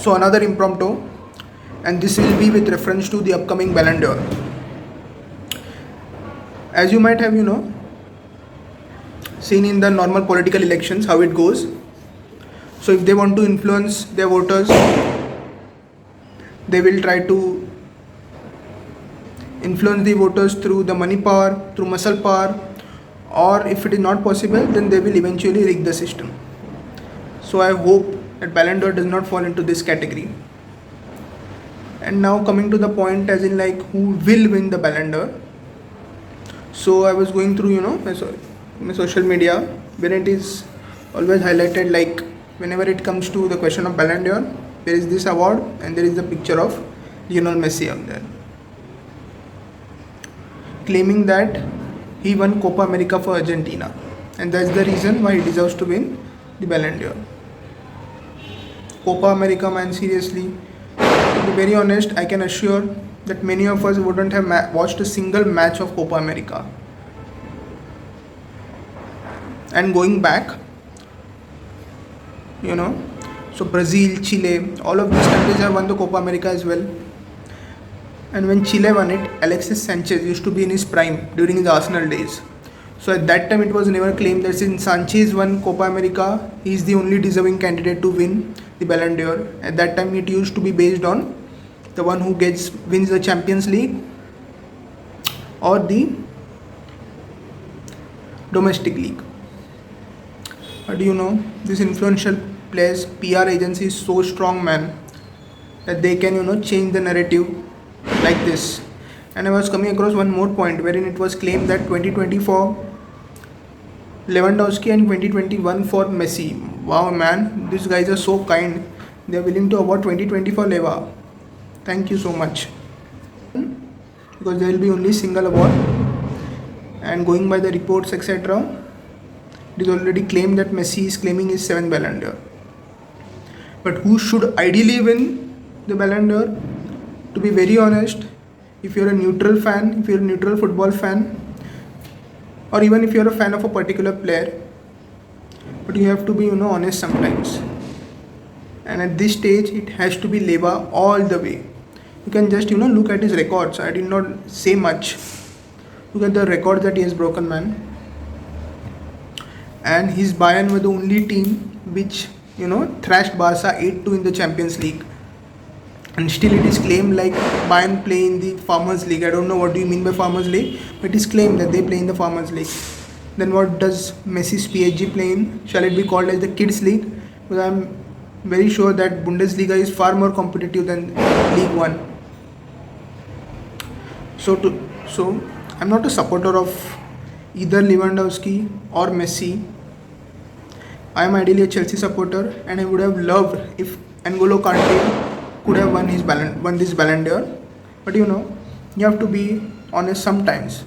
So another impromptu, and this will be with reference to the upcoming Ballon d'Or. As you might have seen in the normal political elections how it goes. So if they want to influence their voters, they will try to influence the voters through the money power, through muscle power, or if it is not possible, then they will eventually rig the system. So I hope that Ballon d'Or does not fall into this category. And now coming to the point, as in like who will win the Ballon d'Or. So I was going through my social media, when it is always highlighted, like whenever it comes to the question of Ballon d'Or, there is this award and there is the picture of Lionel Messi out there, claiming that he won Copa America for Argentina, and that's the reason why he deserves to win the Ballon d'Or. Copa America, man, seriously, to be very honest, I can assure that many of us wouldn't have watched a single match of Copa America. And going back, so Brazil, Chile, all of these countries have won the Copa America as well. And when Chile won it, Alexis Sanchez used to be in his prime during his Arsenal days. So at that time, it was never claimed that since Sanchez won Copa America, he is the only deserving candidate to win the Ballon d'Or. At that time, it used to be based on the one who wins the Champions League or the domestic league. But this influential players, PR agency is so strong, man, that they can change the narrative like this. And I was coming across one more point wherein it was claimed that 2024 Lewandowski and 2021 for Messi. Wow, man, these guys are so kind. They are willing to award 2020 for Leva. Thank you so much. Because there will be only single award, and going by the reports etc., it is already claimed that Messi is claiming his 7th Ballon d'Or. But who should ideally win the Ballon d'Or? To be very honest, if you're a neutral fan, if you're a neutral football fan, or even if you're a fan of a particular player, but you have to be honest sometimes. And at this stage, it has to be Leva all the way. You can just look at his records. I did not say much. Look at the records that he has broken, man. And his Bayern were the only team which thrashed Barca 8-2 in the Champions League. And still it is claimed like Bayern play in the Farmers League. I don't know what do you mean by Farmers League, but it is claimed that they play in the Farmers League. Then what does Messi's PSG play in? Shall it be called as the Kids League? Because I am very sure that Bundesliga is far more competitive than League One. So I'm not a supporter of either Lewandowski or Messi. I am ideally a Chelsea supporter, and I would have loved if N'Golo Kante could have won this Ballon d'Or. But you have to be honest sometimes.